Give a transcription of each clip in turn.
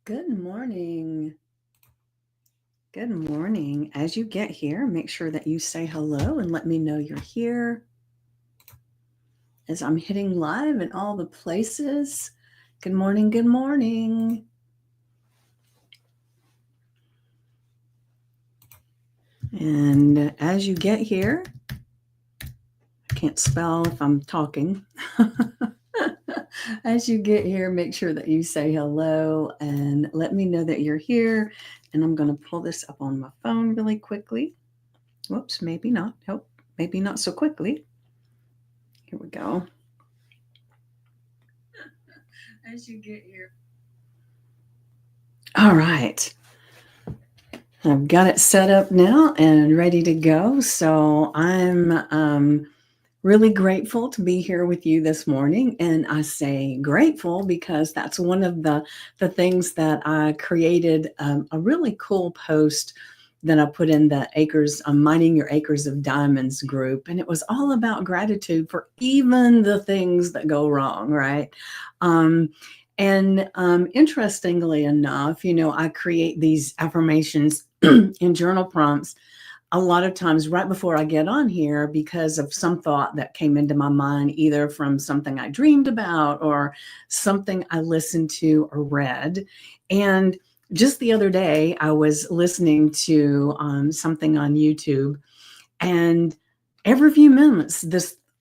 Good morning. Good morning. As you get here, make sure that you say hello and let me know you're here. As I'm hitting live in all the places. Good morning. Good morning. And as you get here, I can't spell if I'm talking. As you get here, make sure that you say hello and let me know that you're here. And I'm going to pull this up on my phone really quickly. Whoops, maybe not. Nope, maybe not so quickly. Here we go. As you get here. All right. I've got it set up now and ready to go. So I'm really grateful to be here with you this morning. And I say grateful because that's one of the things that I created a really cool post that I put in the Acres, Mining Your Acres of Diamonds group. And it was all about gratitude for even the things that go wrong, right? And interestingly enough, I create these affirmations in journal prompts a lot of times right before I get on here because of some thought that came into my mind, either from something I dreamed about or something I listened to or read. And just the other day, I was listening to something on YouTube, and every few minutes,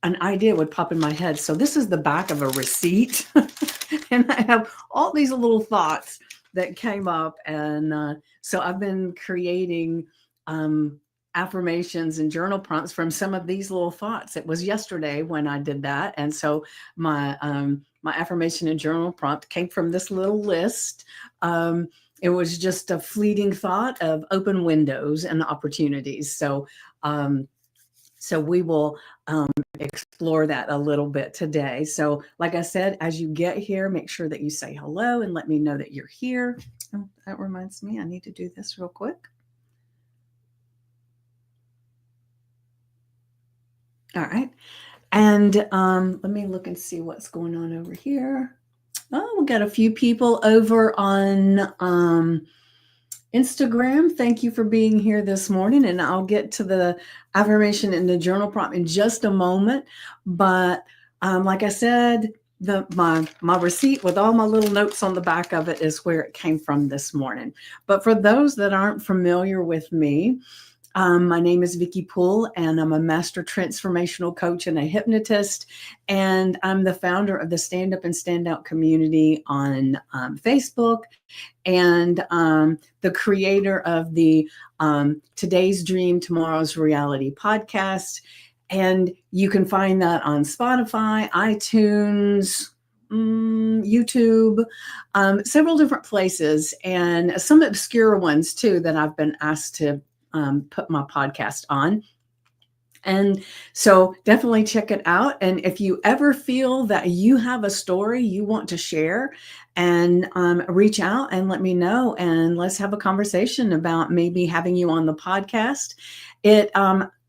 an idea would pop in my head. So this is the back of a receipt, and I have all these little thoughts that came up, and so I've been creating affirmations and journal prompts from some of these little thoughts. It was yesterday when I did that, and so my affirmation and journal prompt came from this little list. It was just a fleeting thought of open windows and opportunities. So we will explore that a little bit today. So, like I said, as you get here, make sure that you say hello and let me know that you're here. Oh, that reminds me, I need to do this real quick. All right. And let me look and see what's going on over here. Oh, we got a few people over on Instagram. Thank you for being here this morning. And I'll get to the affirmation and the journal prompt in just a moment. But like I said, my receipt with all my little notes on the back of it is where it came from this morning. But for those that aren't familiar with me, my name is Vicki Poole, and I'm a master transformational coach and a hypnotist. And I'm the founder of the Stand Up and Stand Out community on Facebook, and the creator of the Today's Dream, Tomorrow's Reality podcast. And you can find that on Spotify, iTunes, YouTube, several different places, and some obscure ones too that I've been asked to put my podcast on. And so definitely check it out. And if you ever feel that you have a story you want to share, and reach out and let me know, and let's have a conversation about maybe having you on the podcast. And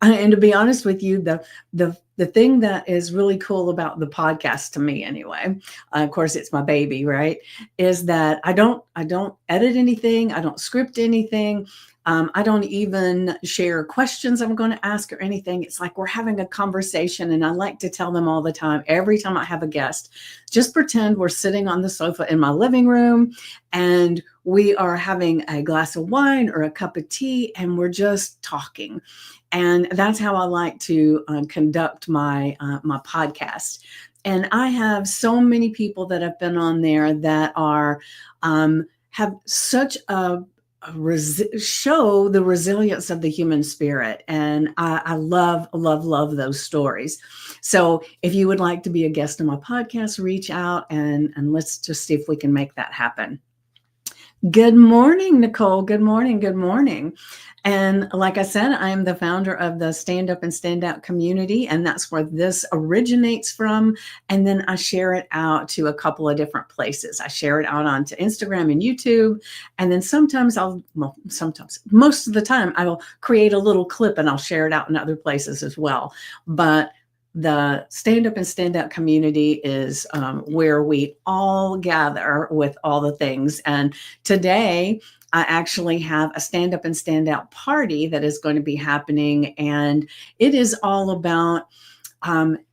to be honest with you, the thing that is really cool about the podcast, to me anyway, of course it's my baby, right, is that I don't edit anything, I don't script anything. I don't even share questions I'm going to ask or anything. It's like we're having a conversation, and I like to tell them all the time, every time I have a guest, just pretend we're sitting on the sofa in my living room and we are having a glass of wine or a cup of tea, and we're just talking. And that's how I like to conduct my podcast. And I have so many people that have been on there that are have such a show the resilience of the human spirit. And I love those stories. So if you would like to be a guest on my podcast, reach out and let's just see if we can make that happen. Good morning, Nicole. Good morning. Good morning. And like I said, I am the founder of the Stand Up and Stand Out community, and that's where this originates from. And then I share it out to a couple of different places. I share it out onto Instagram and YouTube. And then sometimes most of the time, I will create a little clip and I'll share it out in other places as well. But the Stand Up and Stand Out community is where we all gather with all the things. And today, I actually have a Stand Up and Stand Out party that is going to be happening. And it is all about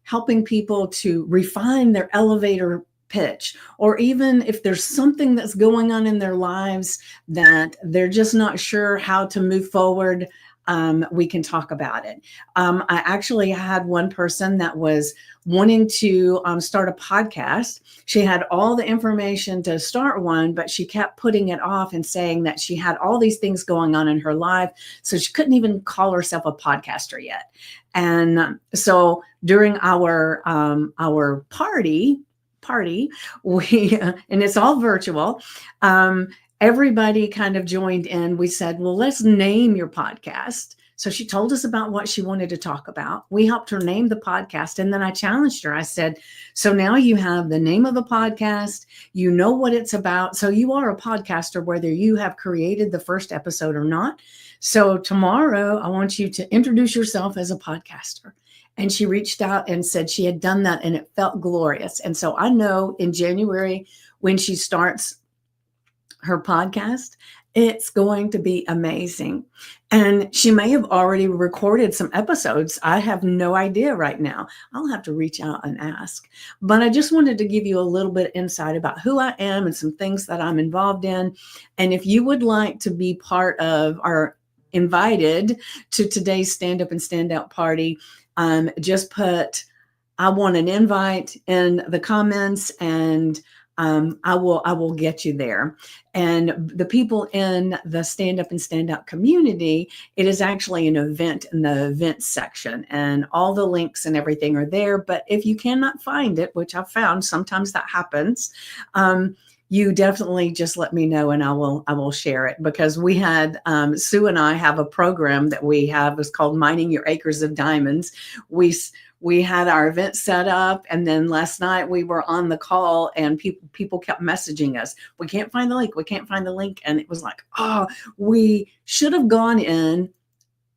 helping people to refine their elevator pitch, or even if there's something that's going on in their lives that they're just not sure how to move forward. We can talk about it. I actually had one person that was wanting to start a podcast. She had all the information to start one, but she kept putting it off and saying that she had all these things going on in her life. So she couldn't even call herself a podcaster yet. And so during our party, we and it's all virtual. Everybody kind of joined in. We said, well, let's name your podcast. So she told us about what she wanted to talk about. We helped her name the podcast. And then I challenged her. I said, so now you have the name of the podcast, you know what it's about. So you are a podcaster, whether you have created the first episode or not. So tomorrow, I want you to introduce yourself as a podcaster. And she reached out and said she had done that and it felt glorious. And so I know in January, when she starts her podcast, it's going to be amazing. And she may have already recorded some episodes. I have no idea right now. I'll have to reach out and ask. But I just wanted to give you a little bit of insight about who I am and some things that I'm involved in. And if you would like to be part of or invited to today's Stand Up and Stand Out party, just put, I want an invite in the comments, and I will get you there. And the people in the Stand Up and Stand Out community, it is actually an event in the events section, and all the links and everything are there. But if you cannot find it, which I've found sometimes that happens, you definitely just let me know and I will share it, because we had Sue and I have a program that we have. It's called Mining Your Acres of Diamonds. We had our event set up, and then last night we were on the call and people kept messaging us. We can't find the link. We can't find the link. And it was like, oh, we should have gone in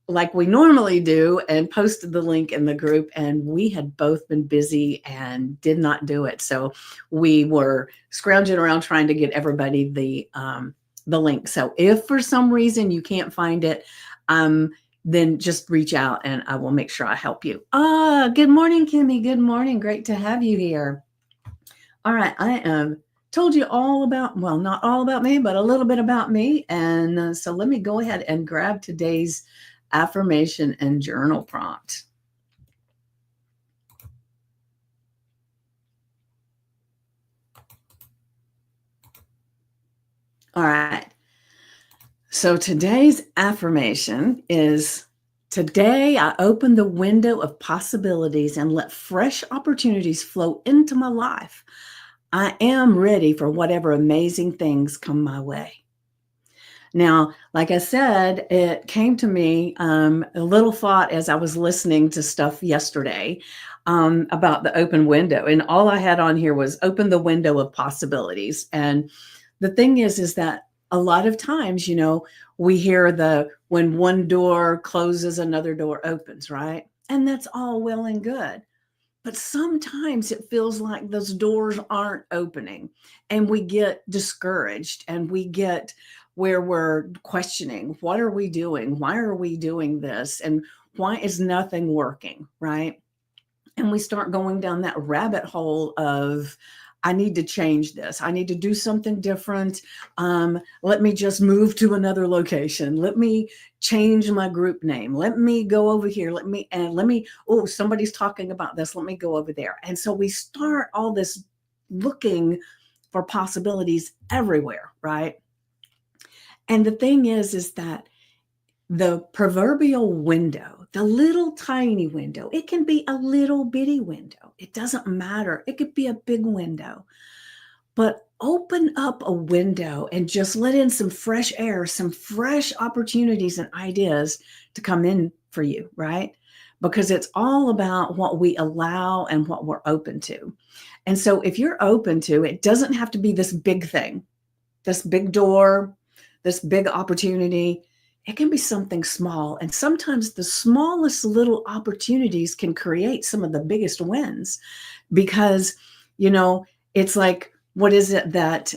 like we normally do and posted the link in the group, and we had both been busy and did not do it. So we were scrounging around trying to get everybody the link. So if for some reason you can't find it, then just reach out and I will make sure I help you. Good morning, Kimmy. Good morning. Great to have you here. All right. I am told you all about, well, not all about me, but a little bit about me. And so let me go ahead and grab today's affirmation and journal prompt. All right. So today's affirmation is, today I open the window of possibilities and let fresh opportunities flow into my life. I am ready for whatever amazing things come my way. Now, like I said, it came to me a little thought as I was listening to stuff yesterday about the open window. And all I had on here was open the window of possibilities. And the thing is that a lot of times, you know, we hear when one door closes, another door opens, right? And that's all well and good. But sometimes it feels like those doors aren't opening and we get discouraged and we get where we're questioning, what are we doing? Why are we doing this? And why is nothing working, right? And we start going down that rabbit hole of, I need to change this. I need to do something different. Let me just move to another location. Let me change my group name. Let me go over here. Oh, somebody's talking about this. Let me go over there. And so we start all this looking for possibilities everywhere, right? And the thing is that the proverbial window, the little tiny window, it can be a little bitty window. It doesn't matter. It could be a big window. But open up a window and just let in some fresh air, some fresh opportunities and ideas to come in for you, right? Because it's all about what we allow and what we're open to. And so if you're open to, it doesn't have to be this big thing, this big door, this big opportunity. It can be something small. And sometimes the smallest little opportunities can create some of the biggest wins because, you know, it's like, what is it that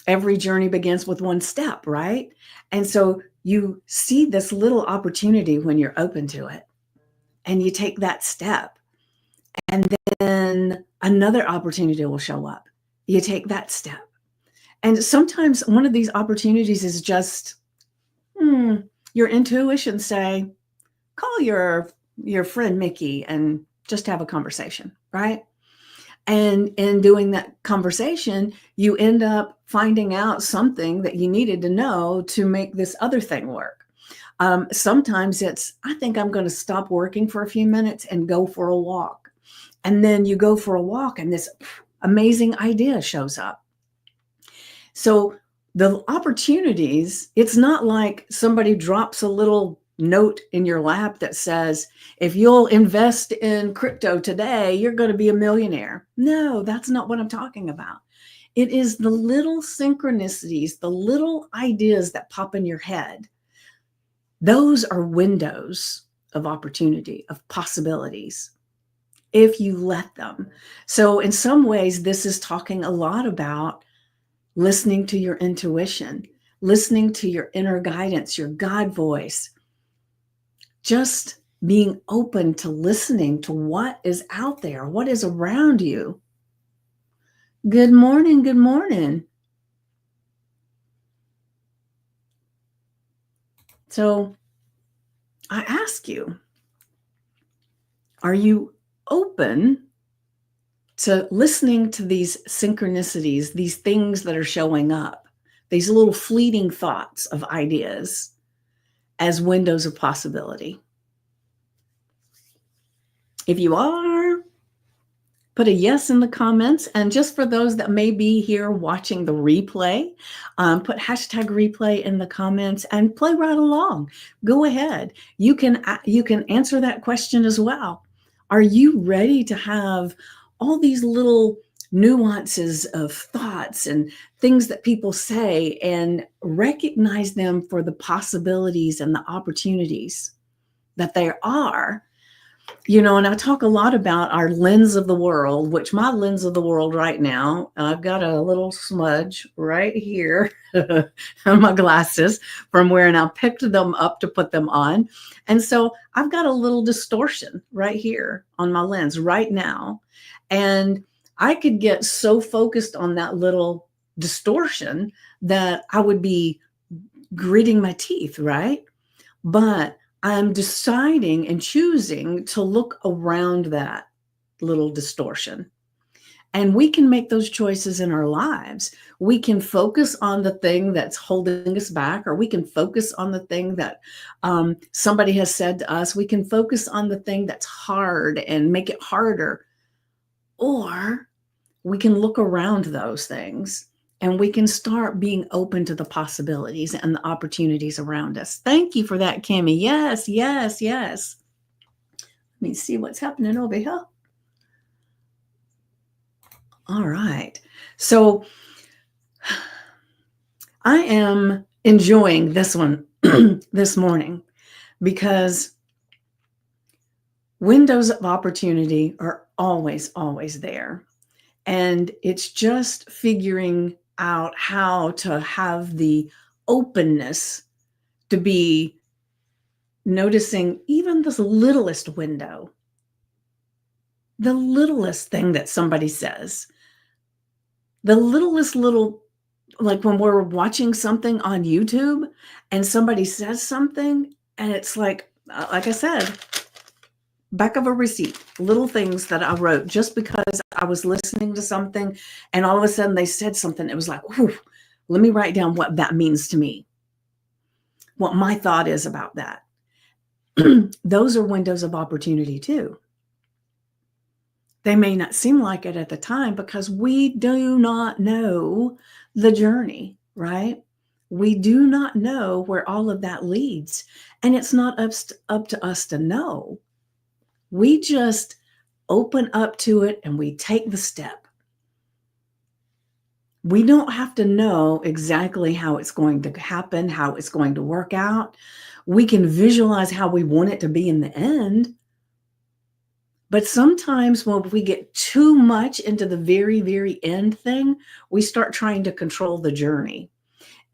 every journey begins with one step, right? And so you see this little opportunity when you're open to it and you take that step, and then another opportunity will show up. You take that step. And sometimes one of these opportunities is just your intuition say, call your friend Mickey and just have a conversation, right? And in doing that conversation, you end up finding out something that you needed to know to make this other thing work. Sometimes it's, I think I'm going to stop working for a few minutes and go for a walk. And then you go for a walk and this amazing idea shows up. So the opportunities, it's not like somebody drops a little note in your lap that says, if you'll invest in crypto today, you're going to be a millionaire. No, that's not what I'm talking about. It is the little synchronicities, the little ideas that pop in your head. Those are windows of opportunity, of possibilities, if you let them. So in some ways, this is talking a lot about listening to your intuition, listening to your inner guidance, your God voice, just being open to listening to what is out there, what is around you. Good morning. Good morning. So I ask you, are you open to listening to these synchronicities, these things that are showing up, these little fleeting thoughts of ideas as windows of possibility? If you are, put a yes in the comments. And just for those that may be here watching the replay, put hashtag replay in the comments and play right along. Go ahead. You can answer that question as well. Are you ready to have all these little nuances of thoughts and things that people say and recognize them for the possibilities and the opportunities that they are? You know, and I talk a lot about our lens of the world, which my lens of the world right now, I've got a little smudge right here on my glasses from where, and I picked them up to put them on. And so I've got a little distortion right here on my lens right now. And I could get so focused on that little distortion that I would be gritting my teeth, right? But I'm deciding and choosing to look around that little distortion. And we can make those choices in our lives. We can focus on the thing that's holding us back, or we can focus on the thing that somebody has said to us. We can focus on the thing that's hard and make it harder. Or we can look around those things and we can start being open to the possibilities and the opportunities around us. Thank you for that, Kimmy. Yes, yes, yes. Let me see what's happening over here. All right. So I am enjoying this one this morning because windows of opportunity are always, always there. And it's just figuring out how to have the openness to be noticing even this littlest window, the littlest thing that somebody says, the littlest little, like when we're watching something on YouTube and somebody says something and it's like I said, back of a receipt, little things that I wrote just because I was listening to something and all of a sudden they said something. It was like, whew, let me write down what that means to me, what my thought is about that. Those are windows of opportunity too. They may not seem like it at the time because we do not know the journey, right? We do not know where all of that leads. And it's not up to us to know. We just open up to it and we take the step. We don't have to know exactly how it's going to happen, how it's going to work out. We can visualize how we want it to be in the end. But sometimes when we get too much into the very, very end thing, we start trying to control the journey.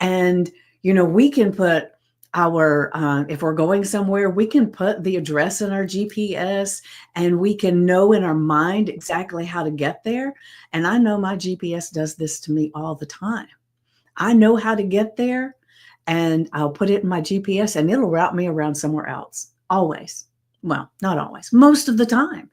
And, we can put if we're going somewhere, we can put the address in our GPS and we can know in our mind exactly how to get there. And I know my GPS does this to me all the time. I know how to get there and I'll put it in my GPS and it'll route me around somewhere else. Always. Well, not always, most of the time.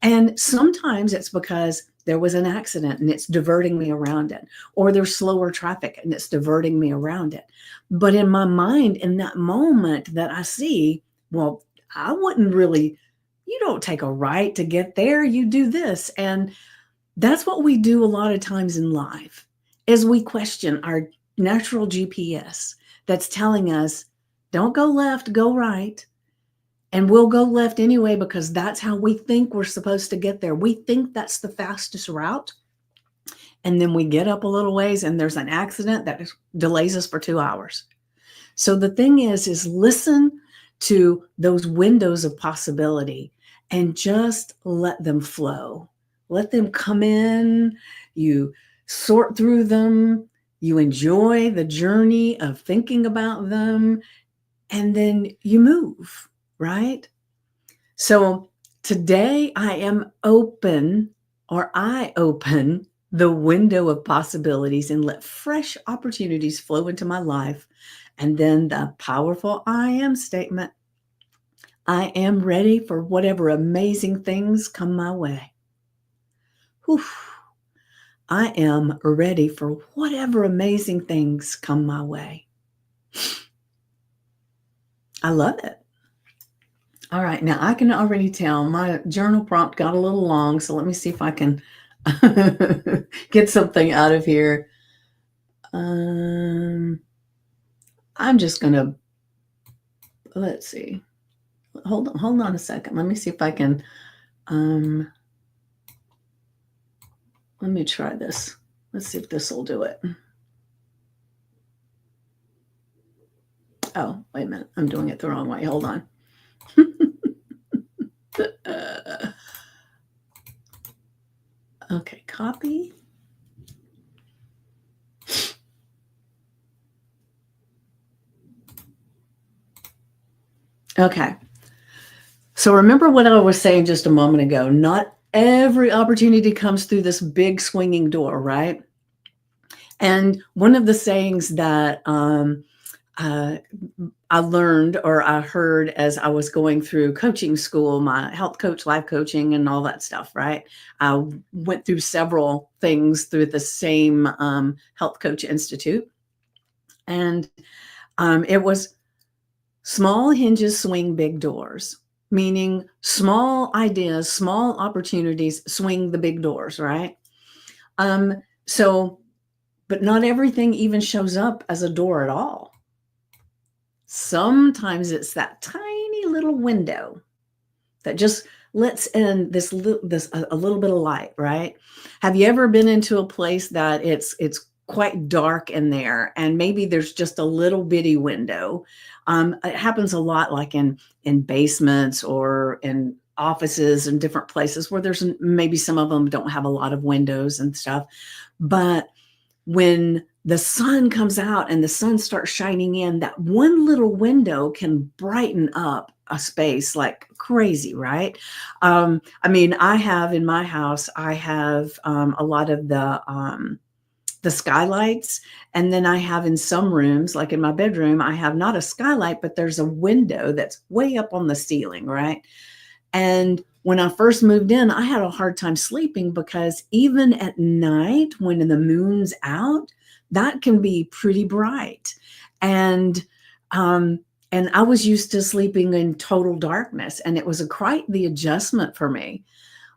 And sometimes it's because there was an accident and it's diverting me around it, or there's slower traffic and it's diverting me around it. But in my mind, in that moment that I see, well, I wouldn't really, you don't take a right to get there, you do this. And that's what we do a lot of times in life, is we question our natural GPS that's telling us, don't go left, go right. And we'll go left anyway because that's how we think we're supposed to get there. We think that's the fastest route. And then we get up a little ways and there's an accident that delays us for 2 hours. So the thing is listen to those windows of possibility and just let them flow. Let them come in. You sort through them. You enjoy the journey of thinking about them. And then you move. Right? So today I open the window of possibilities and let fresh opportunities flow into my life. And then the powerful I am statement, I am ready for whatever amazing things come my way. Whew. I am ready for whatever amazing things come my way. I love it. All right, now I can already tell my journal prompt got a little long, so let me see if I can get something out of here. I'm just gonna, let's see. Hold on a second. Let me see if I can, let me try this. Let's see if this will do it. Oh, wait a minute. I'm doing it the wrong way. Hold on. Okay, copy. Okay. So remember what I was saying just a moment ago. Not every opportunity comes through this big swinging door, right? And one of the sayings that I learned or I heard as I was going through coaching school, my health coach, life coaching, and all that stuff, right? I went through several things through the same Health Coach Institute. And it was small hinges swing big doors, meaning small ideas, small opportunities swing the big doors, right? But not everything even shows up as a door at all. Sometimes it's that tiny little window that just lets in this a little bit of light, right? Have you ever been into a place that it's quite dark in there and maybe there's just a little bitty window? It happens a lot like in basements or in offices and different places where there's maybe some of them don't have a lot of windows and stuff. But when the sun comes out and the sun starts shining in, that one little window can brighten up a space like crazy, right? I mean, I have in my house, I have a lot of the skylights. And then I have in some rooms, like in my bedroom, I have not a skylight, but there's a window that's way up on the ceiling, right? And when I first moved in, I had a hard time sleeping because even at night, when the moon's out, that can be pretty bright. And I was used to sleeping in total darkness, and it was quite the adjustment for me.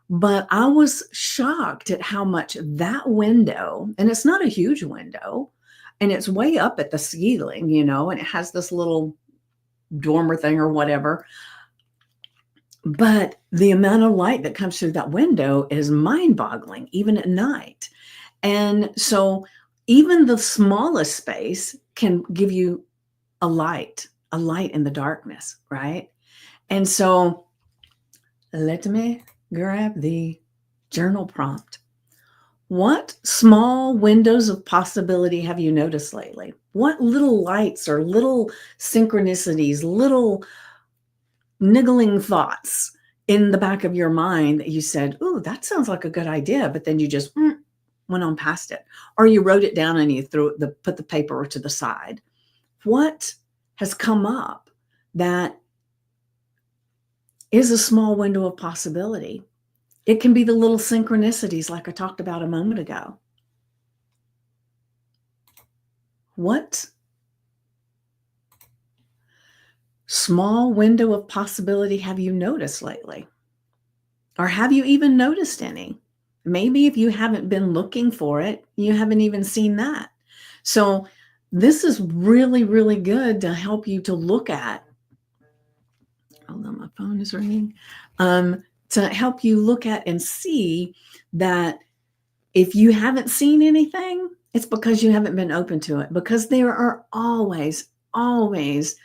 But I was shocked at how much that window, and it's not a huge window, and it's way up at the ceiling, and it has this little dormer thing or whatever. But the amount of light that comes through that window is mind-boggling, even at night. And so Even the smallest space can give you a light in the darkness, right? And so let me grab the journal prompt. What small windows of possibility have you noticed lately? What little lights or little synchronicities, little niggling thoughts in the back of your mind that you said, "Ooh, that sounds like a good idea," but then you just went on past it, or you wrote it down and you put the paper to the side? What has come up that is a small window of possibility? It can be the little synchronicities like I talked about a moment ago. What small window of possibility have you noticed lately? Or have you even noticed any? Maybe if you haven't been looking for it, you haven't even seen that. So this is really, really good to help you to look at. Hold on, my phone is ringing. To help you look at and see that if you haven't seen anything, it's because you haven't been open to it, because there are always, always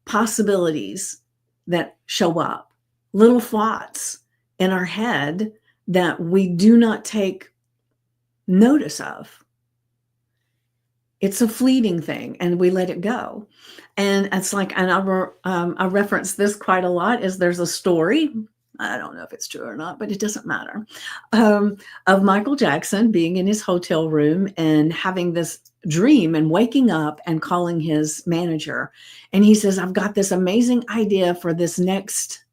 possibilities that show up, little thoughts in our head that we do not take notice of. It's a fleeting thing and we let it go. And it's like, and I reference this quite a lot, is there's a story, I don't know if it's true or not, but it doesn't matter, of Michael Jackson being in his hotel room and having this dream and waking up and calling his manager. And he says, I've got this amazing idea for this next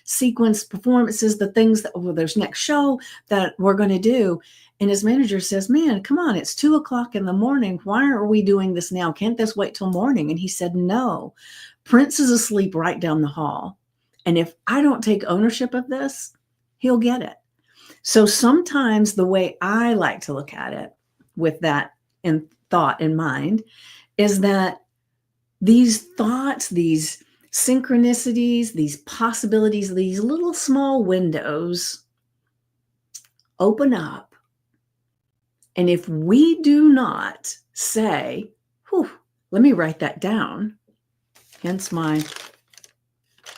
sequence performances, the things that, well, there's next show that we're going to do. And his manager says, man, come on, it's 2:00 in the morning. Why are we doing this now? Can't this wait till morning? And he said, no, Prince is asleep right down the hall. And if I don't take ownership of this, he'll get it. So sometimes the way I like to look at it with that in thought in mind is that these thoughts, these synchronicities, these possibilities, these little small windows open up. And if we do not say, whew, let me write that down, hence my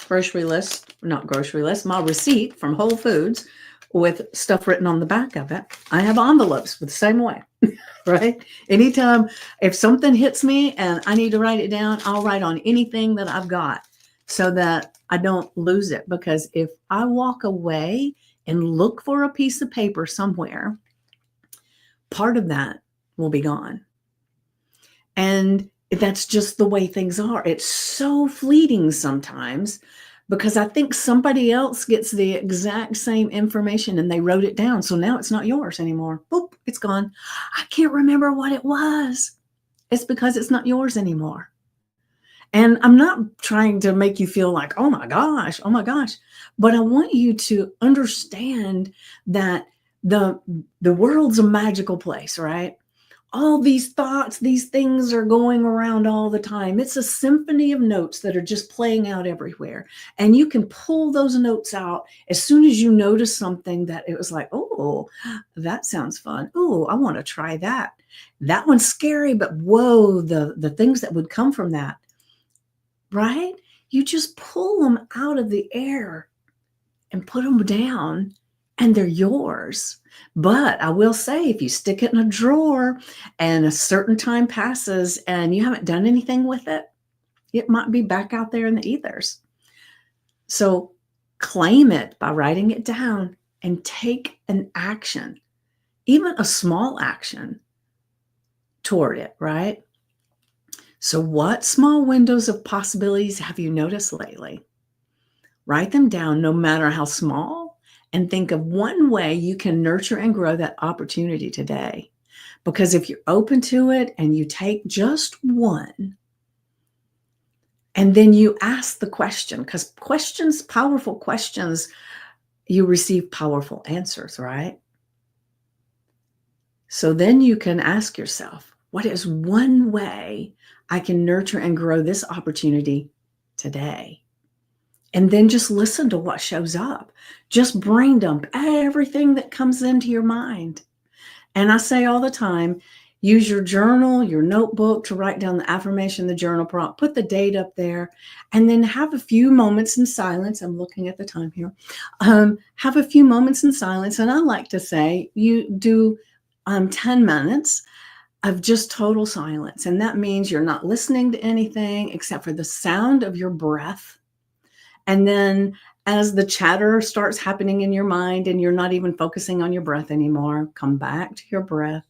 grocery list, not grocery list, my receipt from Whole Foods with stuff written on the back of it. I have envelopes with the same way, right? Anytime, if something hits me and I need to write it down, I'll write on anything that I've got so that I don't lose it. Because if I walk away and look for a piece of paper somewhere, part of that will be gone. And that's just the way things are. It's so fleeting sometimes because I think somebody else gets the exact same information and they wrote it down. So now it's not yours anymore. Boop, it's gone. I can't remember what it was. It's because it's not yours anymore. And I'm not trying to make you feel like, oh my gosh, but I want you to understand that the world's a magical place, right? All these thoughts, these things are going around all the time. It's a symphony of notes that are just playing out everywhere. And you can pull those notes out as soon as you notice something that it was like, oh, that sounds fun. Oh, I want to try that. That one's scary, but whoa, the things that would come from that, right? You just pull them out of the air and put them down and they're yours. But I will say, if you stick it in a drawer and a certain time passes and you haven't done anything with it, it might be back out there in the ethers. So claim it by writing it down and take an action, even a small action toward it, right? So what small windows of possibilities have you noticed lately? Write them down, no matter how small, and think of one way you can nurture and grow that opportunity today. Because if you're open to it and you take just one, and then you ask the question, because questions, powerful questions, you receive powerful answers, right? So then you can ask yourself, what is one way I can nurture and grow this opportunity today? And then just listen to what shows up. Just brain dump everything that comes into your mind. And I say all the time, Use your journal, your notebook to write down the affirmation, the journal prompt, put the date up there, and then have a few moments in silence. I'm looking at the time here. Have a few moments in silence. And I like to say you do 10 minutes of just total silence. And that means you're not listening to anything except for the sound of your breath. And then as the chatter starts happening in your mind and you're not even focusing on your breath anymore, come back to your breath,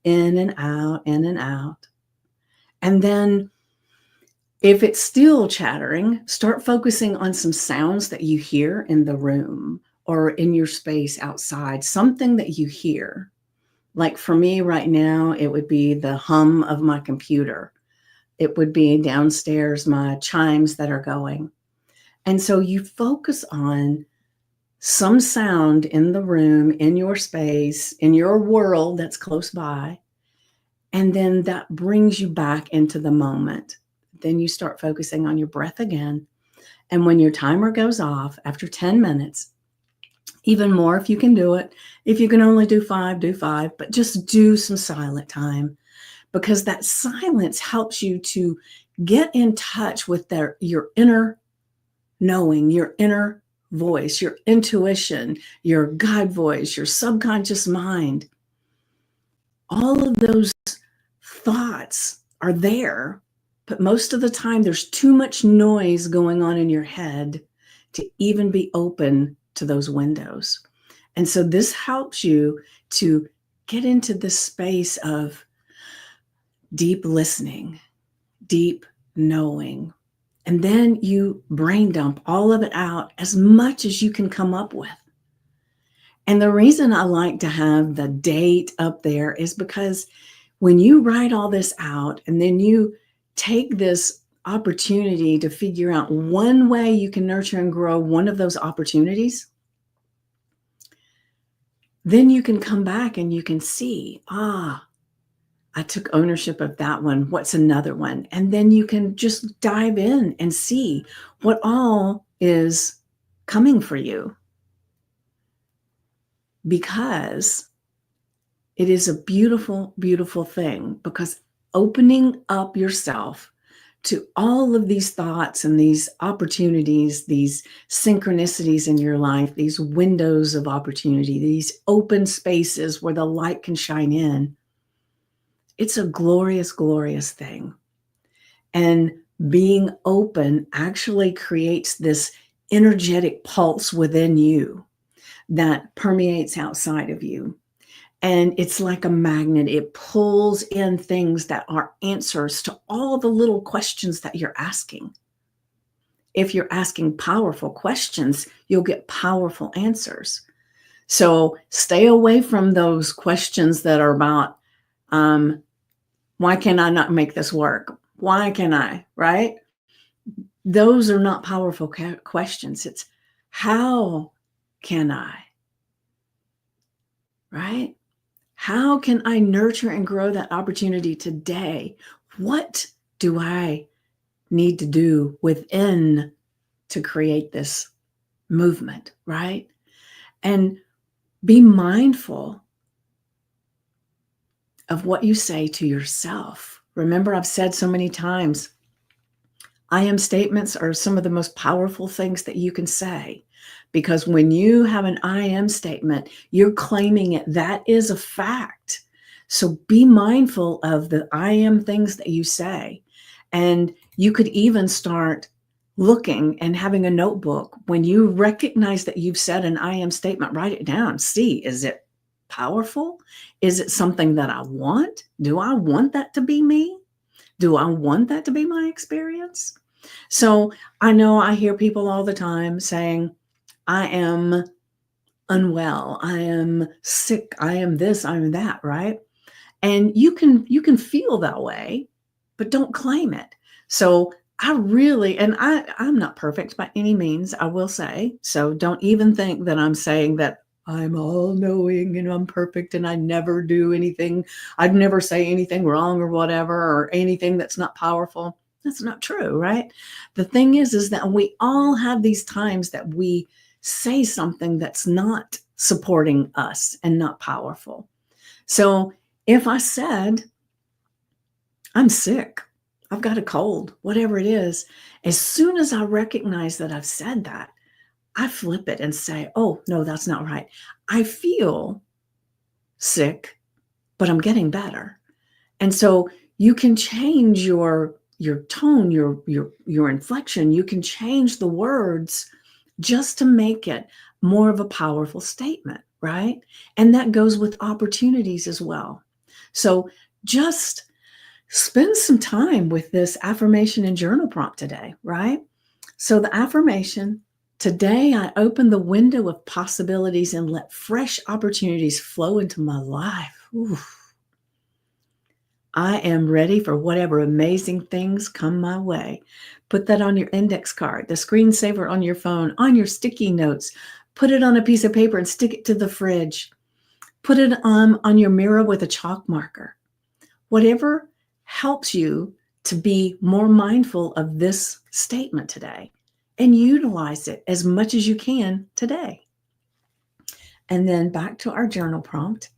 in and out, in and out. And then if it's still chattering, start focusing on some sounds that you hear in the room or in your space outside, something that you hear. Like for me right now, it would be the hum of my computer. It would be downstairs, my chimes that are going. And so you focus on some sound in the room, in your space, in your world that's close by. And then that brings you back into the moment. Then you start focusing on your breath again. And when your timer goes off after 10 minutes, even more if you can do it. If you can only do 5, do 5, but just do some silent time, because that silence helps you to get in touch with your inner knowing, your inner voice, your intuition, your guide voice, your subconscious mind. All of those thoughts are there, but most of the time there's too much noise going on in your head to even be open to those windows. And so this helps you to get into this space of deep listening, deep knowing. And then you brain dump all of it out as much as you can come up with. And the reason I like to have the date up there is because when you write all this out and then you take this opportunity to figure out one way you can nurture and grow one of those opportunities, then you can come back and you can see, I took ownership of that one. What's another one? And then you can just dive in and see what all is coming for you. Because it is a beautiful, beautiful thing, because opening up yourself to all of these thoughts and these opportunities, these synchronicities in your life, these windows of opportunity, these open spaces where the light can shine in, it's a glorious, glorious thing. And being open actually creates this energetic pulse within you that permeates outside of you. And it's like a magnet. It pulls in things that are answers to all the little questions that you're asking. If you're asking powerful questions, you'll get powerful answers. So stay away from those questions that are about, why can I not make this work? Why can I, right? Those are not powerful questions. It's how can I, right? How can I nurture and grow that opportunity today? What do I need to do within to create this movement, right? And be mindful of what you say to yourself. Remember, I've said so many times, I am statements are some of the most powerful things that you can say. Because when you have an I am statement, you're claiming it. That is a fact. So be mindful of the I am things that you say. And you could even start looking and having a notebook. When you recognize that you've said an I am statement, write it down. See, is it powerful? Is it something that I want? Do I want that to be me? Do I want that to be my experience? So I know I hear people all the time saying, I am unwell, I am sick, I am this, I am that, right? And you can feel that way, but don't claim it. So I really, and I'm not perfect by any means, I will say. So don't even think that I'm saying that I'm all knowing and I'm perfect and I never do anything. I'd never say anything wrong or whatever, or anything that's not powerful. That's not true, right? The thing is that we all have these times that we say something that's not supporting us and not powerful. So If I said, I'm sick, I've got a cold, whatever it is, as soon as I recognize that I've said that, I flip it and say, oh, no, that's not right. I feel sick, but I'm getting better. And so you can change your tone, your inflection. You can change the words just to make it more of a powerful statement, right? And that goes with opportunities as well. So just spend some time with this affirmation and journal prompt today, right? So the affirmation: today I open the window of possibilities and let fresh opportunities flow into my life. Oof. I am ready for whatever amazing things come my way. Put that on your index card, the screensaver on your phone, on your sticky notes. Put it on a piece of paper and stick it to the fridge. Put it on your mirror with a chalk marker. Whatever helps you to be more mindful of this statement today, and utilize it as much as you can today. And then back to our journal prompt.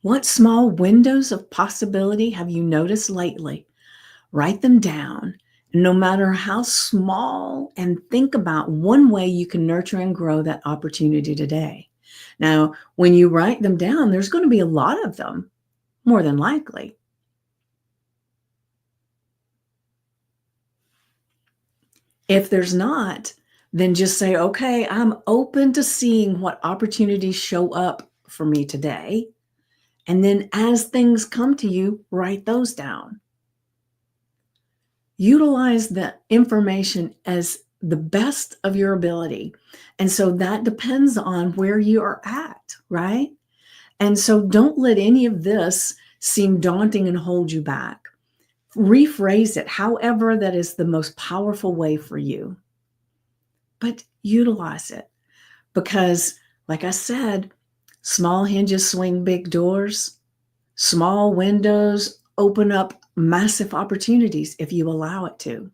What small windows of possibility have you noticed lately? Write them down, no matter how small, and think about one way you can nurture and grow that opportunity today. Now, when you write them down, there's going to be a lot of them, more than likely. If there's not, then just say, okay, I'm open to seeing what opportunities show up for me today. And then as things come to you, write those down. Utilize the information as the best of your ability. And so that depends on where you are at, right? And so don't let any of this seem daunting and hold you back. Rephrase it however that is the most powerful way for you. But utilize it, because, like I said, small hinges swing big doors. Small windows open up massive opportunities if you allow it to.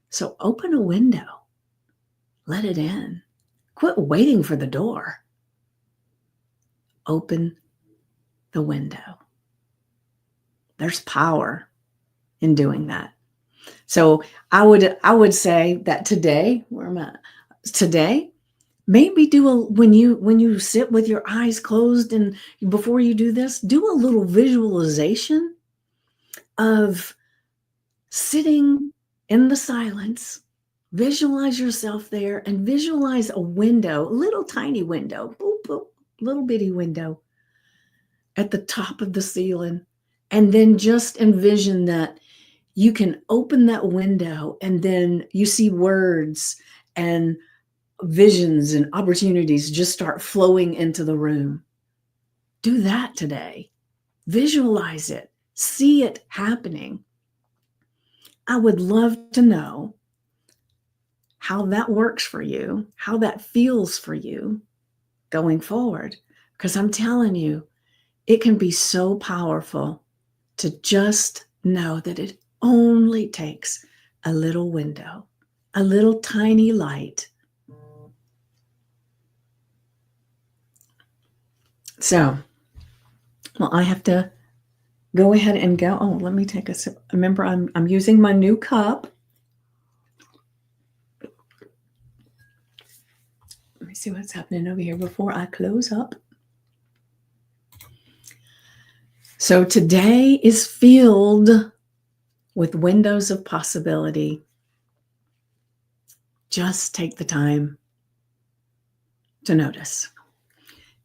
So open a window. Let it in. Quit waiting for the door. Open the window. There's power in doing that. So I would say that today, where am I? Today, maybe when you sit with your eyes closed, and before you do this, do a little visualization of sitting in the silence. Visualize yourself there and visualize a window, a little tiny window, boop, boop, little bitty window at the top of the ceiling. And then just envision that you can open that window and then you see words and visions and opportunities just start flowing into the room. Do that today. Visualize it. See it happening. I would love to know how that works for you, how that feels for you going forward. Because I'm telling you, it can be so powerful to just know that it only takes a little window, a little tiny light. So, well, I have to go ahead and go. Oh, let me take a sip. Remember, I'm using my new cup. Let me see what's happening over here before I close up. So today is filled with windows of possibility. Just take the time to notice.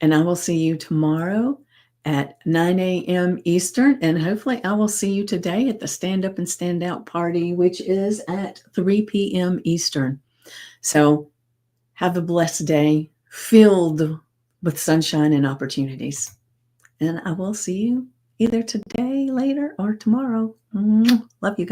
And I will see you tomorrow at 9 a.m. Eastern. And hopefully I will see you today at the Stand Up and Stand Out party, which is at 3 p.m. Eastern. So have a blessed day filled with sunshine and opportunities. And I will see you either today, later, or tomorrow. Love you guys.